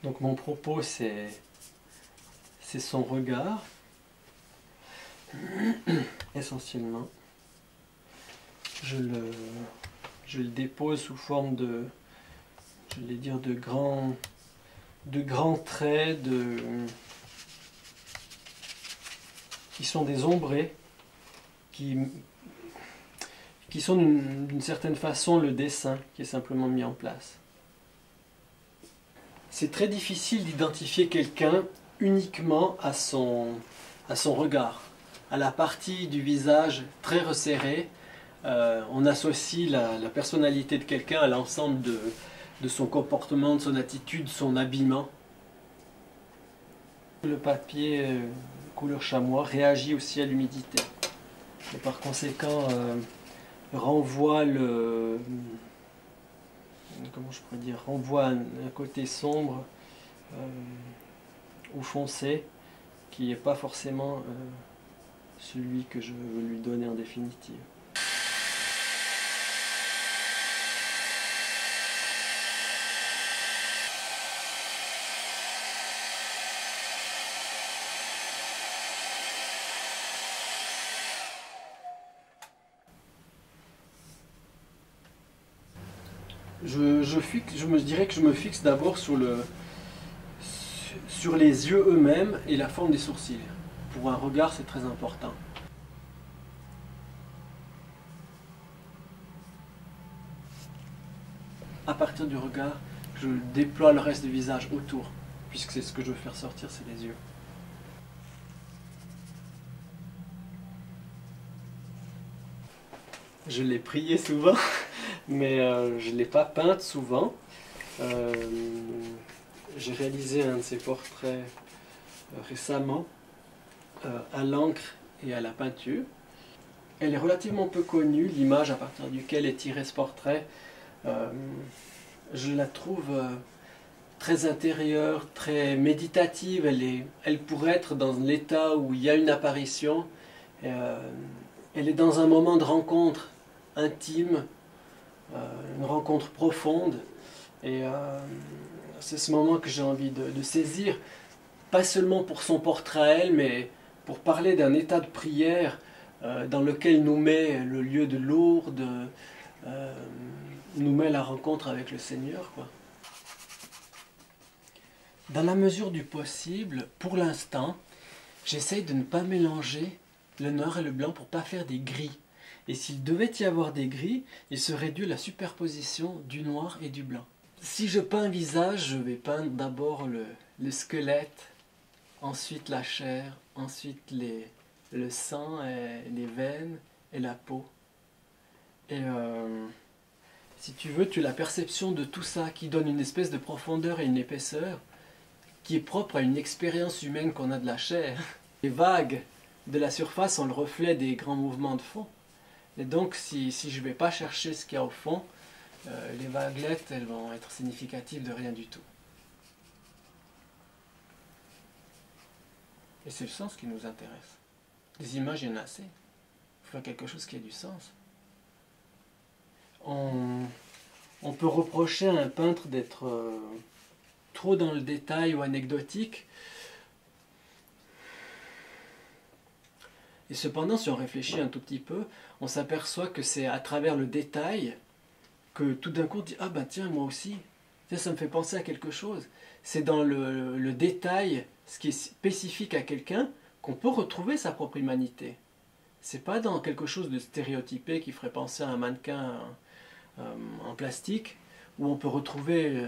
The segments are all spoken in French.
Donc mon propos c'est son regard, essentiellement. Je le dépose sous forme de, je vais dire, de grands traits qui sont des ombrés, qui sont d'une certaine façon le dessin qui est simplement mis en place. C'est très difficile d'identifier quelqu'un uniquement à son regard, à la partie du visage très resserrée. On associe la personnalité de quelqu'un à l'ensemble de son comportement, de son attitude, son habillement. Le papier couleur chamois réagit aussi à l'humidité et par conséquent renvoie renvoie un côté sombre ou foncé qui n'est pas forcément celui que je veux lui donner en définitive. Je me dirais que je me fixe d'abord sur les yeux eux-mêmes et la forme des sourcils. Pour un regard, c'est très important. À partir du regard, je déploie le reste du visage autour, puisque c'est ce que je veux faire sortir, c'est les yeux. Je l'ai prié souvent, mais je ne l'ai pas peinte souvent. J'ai réalisé un de ses portraits récemment à l'encre et à la peinture. Elle est relativement peu connue, l'image à partir duquel est tiré ce portrait. Je la trouve très intérieure, très méditative. Elle pourrait être dans l'état où il y a une apparition. Elle est dans un moment de rencontre intime, une rencontre profonde. Et c'est ce moment que j'ai envie de saisir, pas seulement pour son portrait à elle, mais pour parler d'un état de prière dans lequel nous met le lieu de Lourdes, nous met la rencontre avec le Seigneur, quoi. Dans la mesure du possible, pour l'instant, j'essaye de ne pas mélanger le noir et le blanc pour ne pas faire des gris. Et s'il devait y avoir des gris, il serait dû à la superposition du noir et du blanc. Si je peins un visage, je vais peindre d'abord le squelette, ensuite la chair, ensuite le sang, et les veines et la peau. Et si tu veux, tu as la perception de tout ça qui donne une espèce de profondeur et une épaisseur qui est propre à une expérience humaine qu'on a de la chair. Les vagues de la surface sont le reflet des grands mouvements de fond. Et donc, si je ne vais pas chercher ce qu'il y a au fond, les vaguelettes, elles vont être significatives de rien du tout. Et c'est le sens qui nous intéresse. Les images, il y en a assez. Il faut faire quelque chose qui ait du sens. On peut reprocher à un peintre d'être trop dans le détail ou anecdotique. Et cependant, si on réfléchit un tout petit peu, on s'aperçoit que c'est à travers le détail que tout d'un coup on dit « Ah ben tiens, moi aussi, ça me fait penser à quelque chose ». C'est dans le détail, ce qui est spécifique à quelqu'un, qu'on peut retrouver sa propre humanité. C'est pas dans quelque chose de stéréotypé qui ferait penser à un mannequin en plastique, où on peut retrouver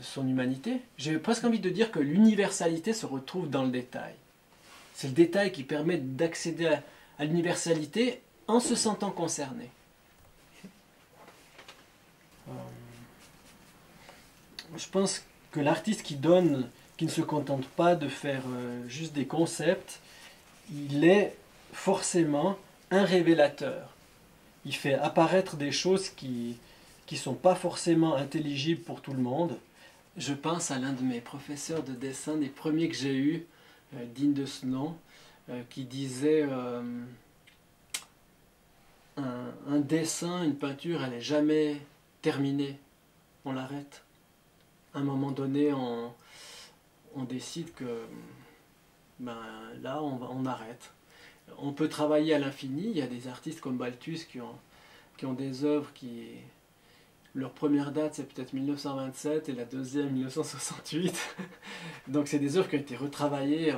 son humanité. J'ai presque envie de dire que l'universalité se retrouve dans le détail. C'est le détail qui permet d'accéder à l'universalité en se sentant concerné. Je pense que l'artiste qui donne, qui ne se contente pas de faire juste des concepts, il est forcément un révélateur. Il fait apparaître des choses qui ne sont pas forcément intelligibles pour tout le monde. Je pense à l'un de mes professeurs de dessin, des premiers que j'ai eus, digne de ce nom, qui disait un dessin, une peinture, elle n'est jamais terminée, on l'arrête. À un moment donné, on décide que ben, là, on arrête. On peut travailler à l'infini. Il y a des artistes comme Balthus qui ont des œuvres qui... Leur première date, c'est peut-être 1927 et la deuxième, 1968. Donc c'est des œuvres qui ont été retravaillées.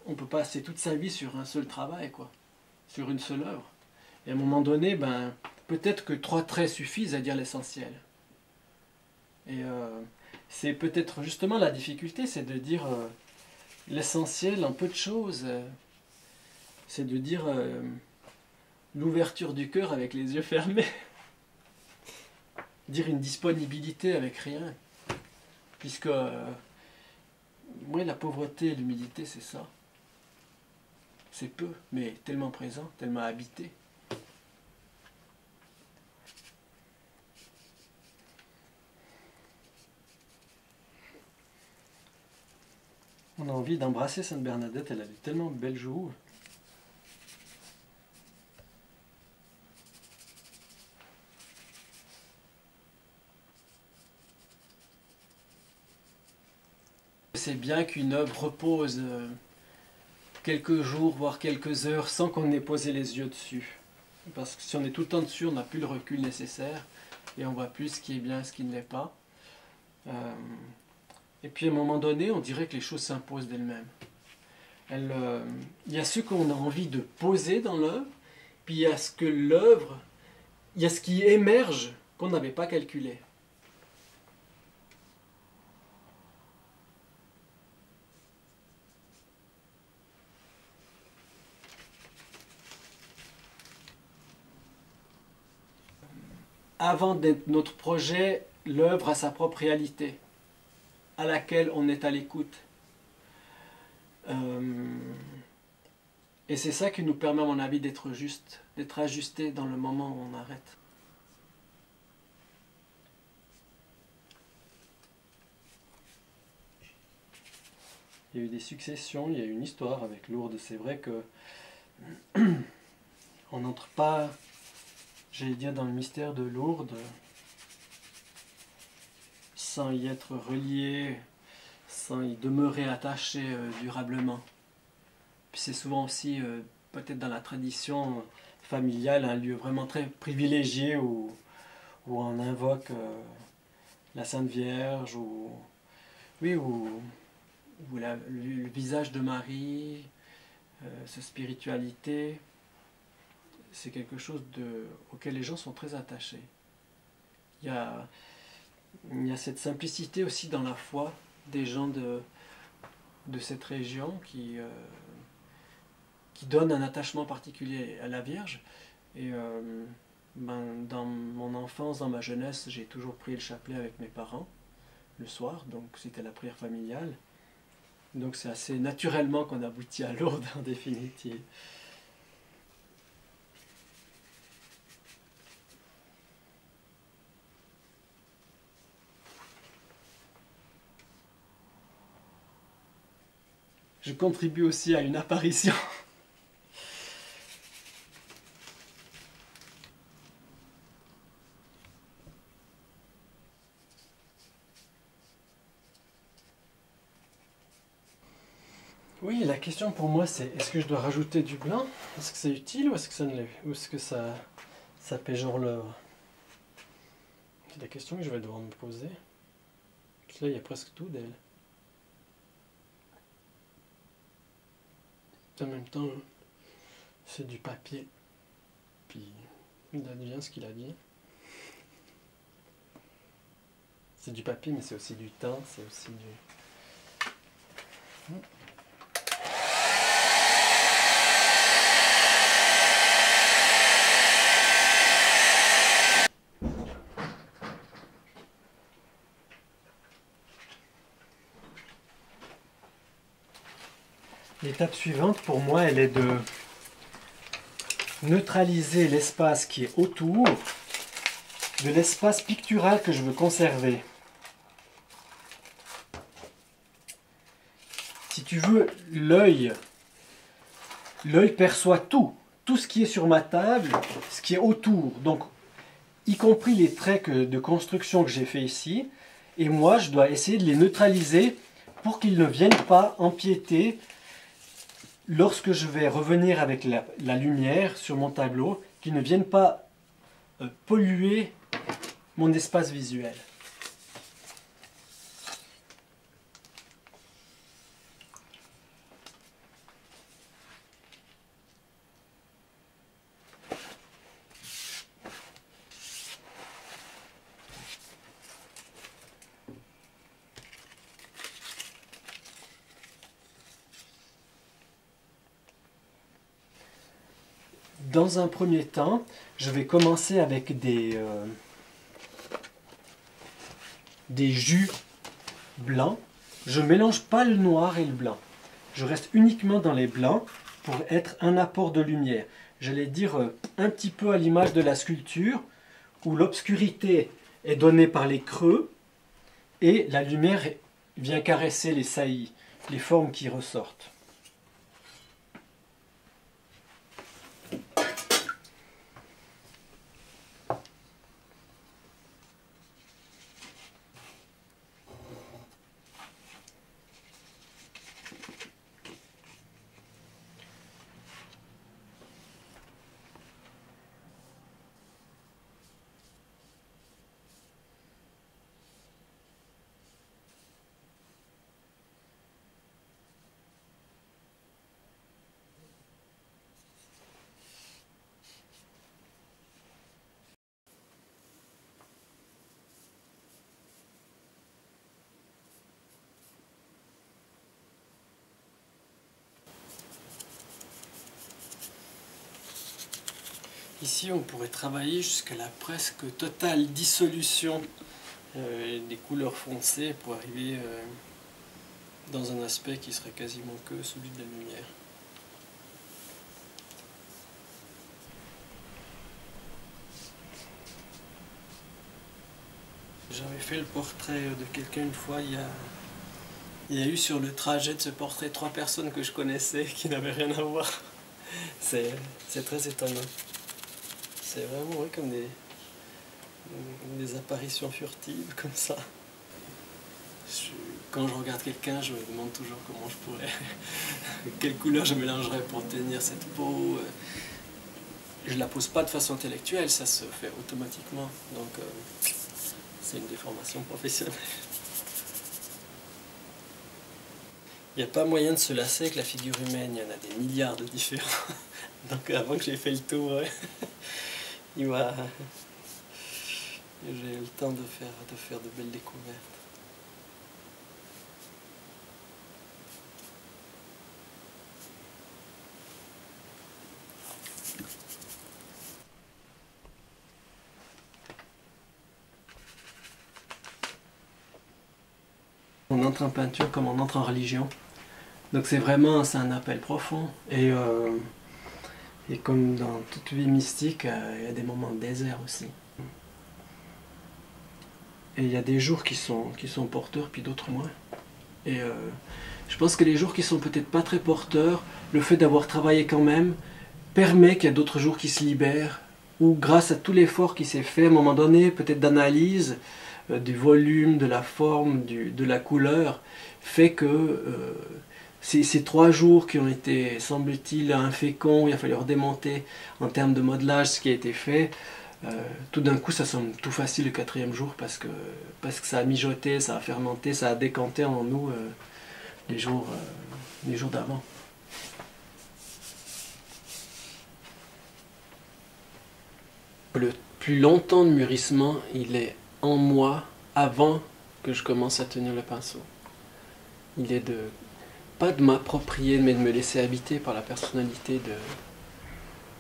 On peut passer toute sa vie sur un seul travail, quoi. Sur une seule œuvre. Et à un moment donné, ben, peut-être que 3 traits suffisent à dire l'essentiel. Et c'est peut-être justement la difficulté, c'est de dire l'essentiel en peu de choses. C'est de dire l'ouverture du cœur avec les yeux fermés. Dire une disponibilité avec rien. Puisque, la pauvreté et l'humilité, c'est ça. C'est peu, mais tellement présent, tellement habité. On a envie d'embrasser Sainte Bernadette, elle avait tellement de belles joues. C'est bien qu'une œuvre repose quelques jours, voire quelques heures, sans qu'on ait posé les yeux dessus. Parce que si on est tout le temps dessus, on n'a plus le recul nécessaire, et on voit plus ce qui est bien et ce qui ne l'est pas. Et puis à un moment donné, on dirait que les choses s'imposent d'elles-mêmes. Il y a ce qu'on a envie de poser dans l'œuvre, puis il y a ce que l'œuvre, il y a ce qui émerge qu'on n'avait pas calculé. Avant d'être notre projet, l'œuvre a sa propre réalité, à laquelle on est à l'écoute. Et c'est ça qui nous permet, à mon avis, d'être juste, d'être ajusté dans le moment où on arrête. Il y a eu des successions, il y a eu une histoire avec Lourdes. C'est vrai que on n'entre pas, j'allais dire, dans le mystère de Lourdes sans y être relié, sans y demeurer attaché durablement. Puis c'est souvent aussi, peut-être dans la tradition familiale, un lieu vraiment très privilégié où on invoque la Sainte Vierge, où le visage de Marie, sa spiritualité, c'est quelque chose auquel les gens sont très attachés. Il y a cette simplicité aussi dans la foi des gens de cette région qui donne un attachement particulier à la Vierge. Et dans mon enfance, dans ma jeunesse, j'ai toujours prié le chapelet avec mes parents le soir, donc c'était la prière familiale. Donc c'est assez naturellement qu'on aboutit à Lourdes en définitive. Je contribue aussi à une apparition. Oui, la question pour moi c'est, est-ce que je dois rajouter du blanc? Est-ce que c'est utile ou est-ce que ça ne l'est? Ou est-ce que ça péjore l'œuvre? C'est la question que je vais devoir me poser. Parce que là, il y a presque tout d'elle. En même temps, c'est du papier. Puis, il advient ce qu'il a dit. C'est du papier, mais c'est aussi du temps, c'est aussi du... L'étape suivante, pour moi, elle est de neutraliser l'espace qui est autour de l'espace pictural que je veux conserver. Si tu veux, l'œil perçoit tout ce qui est sur ma table, ce qui est autour, donc y compris les traits de construction que j'ai fait ici, et moi je dois essayer de les neutraliser pour qu'ils ne viennent pas empiéter lorsque je vais revenir avec la lumière sur mon tableau, qu'ils ne viennent pas polluer mon espace visuel. Dans un premier temps, je vais commencer avec des jus blancs. Je ne mélange pas le noir et le blanc. Je reste uniquement dans les blancs pour être un apport de lumière. J'allais dire un petit peu à l'image de la sculpture, où l'obscurité est donnée par les creux et la lumière vient caresser les saillies, les formes qui ressortent. Ici, on pourrait travailler jusqu'à la presque totale dissolution des couleurs foncées pour arriver dans un aspect qui serait quasiment que celui de la lumière. J'avais fait le portrait de quelqu'un une fois, il y a eu sur le trajet de ce portrait 3 personnes que je connaissais qui n'avaient rien à voir. C'est très étonnant. C'est vraiment comme des apparitions furtives comme ça. Quand je regarde quelqu'un, je me demande toujours comment je pourrais, quelle couleur je mélangerais pour tenir cette peau. Je ne la pose pas de façon intellectuelle, ça se fait automatiquement. Donc c'est une déformation professionnelle. Il n'y a pas moyen de se lasser avec la figure humaine, il y en a des milliards de différents. Donc avant que j'ai fait le tour, j'ai eu le temps de faire de belles découvertes. On entre en peinture comme on entre en religion. Donc c'est un appel profond. Et comme dans toute vie mystique, il y a des moments de désert aussi. Et il y a des jours qui sont porteurs, puis d'autres moins. Et je pense que les jours qui sont peut-être pas très porteurs, le fait d'avoir travaillé quand même, permet qu'il y a d'autres jours qui se libèrent, ou grâce à tout l'effort qui s'est fait à un moment donné, peut-être d'analyse, du volume, de la forme, de la couleur, fait que ces 3 jours qui ont été, semble-t-il, inféconds, il a fallu redémonter en termes de modelage ce qui a été fait, tout d'un coup ça semble tout facile le 4e jour parce que ça a mijoté, ça a fermenté, ça a décanté en nous les jours d'avant. Le plus longtemps de mûrissement, il est en moi avant que je commence à tenir le pinceau. Il est pas de m'approprier, mais de me laisser habiter par la personnalité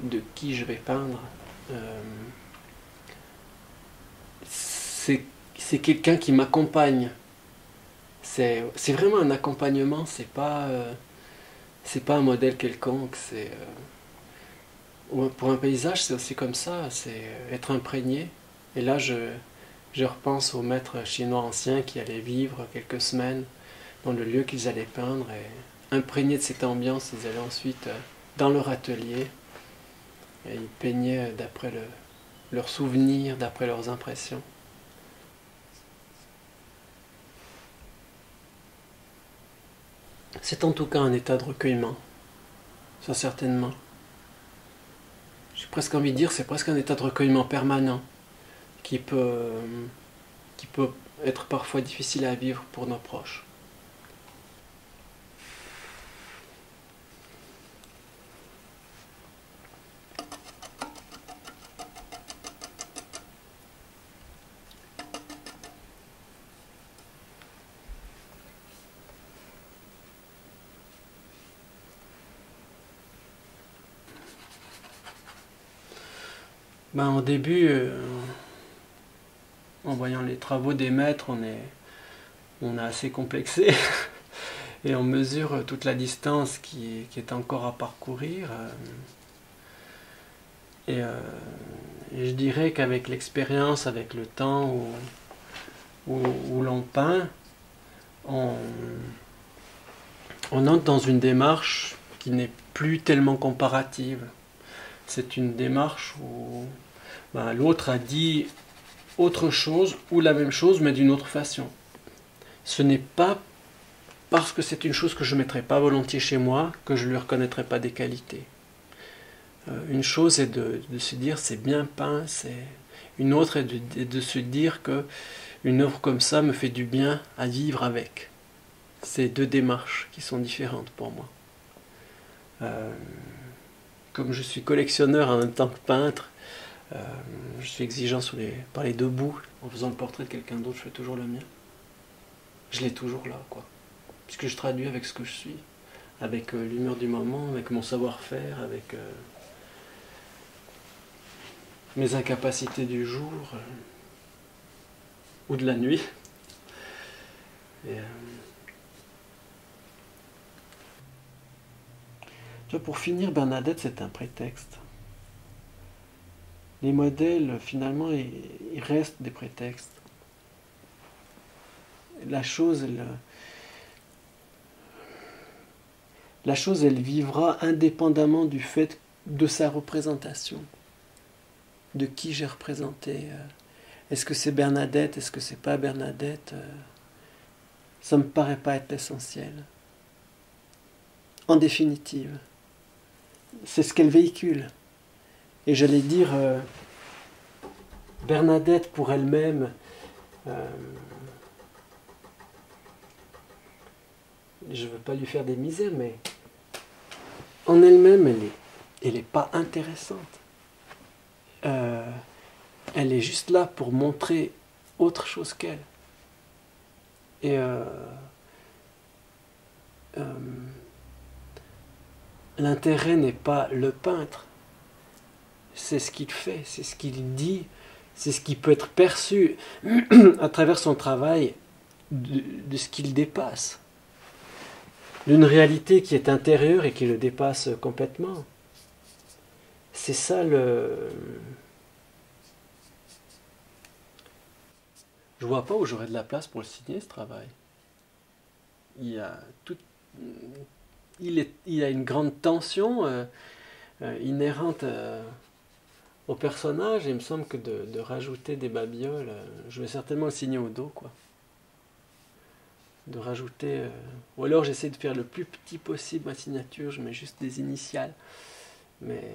de qui je vais peindre. C'est quelqu'un qui m'accompagne. C'est vraiment un accompagnement, c'est pas un modèle quelconque. Pour un paysage, c'est aussi comme ça, c'est être imprégné. Et là, je repense aux maîtres chinois anciens qui allaient vivre quelques semaines dans le lieu qu'ils allaient peindre, et imprégnés de cette ambiance, ils allaient ensuite dans leur atelier et ils peignaient d'après leurs souvenirs, d'après leurs impressions. C'est en tout cas un état de recueillement, ça certainement. J'ai presque envie de dire, c'est presque un état de recueillement permanent qui peut être parfois difficile à vivre pour nos proches. Au début, en voyant les travaux des maîtres, on est assez complexé et on mesure toute la distance qui est encore à parcourir. Et je dirais qu'avec l'expérience, avec le temps où l'on peint, on entre dans une démarche qui n'est plus tellement comparative. C'est une démarche où l'autre a dit autre chose ou la même chose mais d'une autre façon. Ce n'est pas parce que c'est une chose que je ne mettrai pas volontiers chez moi que je ne lui reconnaîtrai pas des qualités. Une chose est de se dire c'est bien peint, une autre est de se dire que une œuvre comme ça me fait du bien à vivre avec. C'est deux démarches qui sont différentes pour moi. Comme je suis collectionneur en même temps que peintre, je suis exigeant par les deux bouts. En faisant le portrait de quelqu'un d'autre, je fais toujours le mien. Je l'ai toujours là, quoi. Puisque je traduis avec ce que je suis, avec l'humeur du moment, avec mon savoir-faire, avec mes incapacités du jour ou de la nuit. Et, pour finir, Bernadette, c'est un prétexte. Les modèles, finalement, ils restent des prétextes. La chose, elle vivra indépendamment du fait de sa représentation. De qui j'ai représenté. Est-ce que c'est Bernadette? Est-ce que c'est pas Bernadette? Ça me paraît pas être l'essentiel. En définitive, c'est ce qu'elle véhicule. Et j'allais dire, Bernadette pour elle-même, je ne veux pas lui faire des misères, mais en elle-même, elle est pas intéressante. Elle est juste là pour montrer autre chose qu'elle. Et l'intérêt n'est pas le peintre, c'est ce qu'il fait, c'est ce qu'il dit, c'est ce qui peut être perçu à travers son travail de ce qu'il dépasse, d'une réalité qui est intérieure et qui le dépasse complètement. C'est ça le... Je vois pas où j'aurais de la place pour le signer, ce travail. Il y a une grande tension inhérente au personnage, et il me semble que de rajouter des babioles, je vais certainement le signer au dos, quoi. De rajouter... ou alors j'essaie de faire le plus petit possible ma signature, je mets juste des initiales. Mais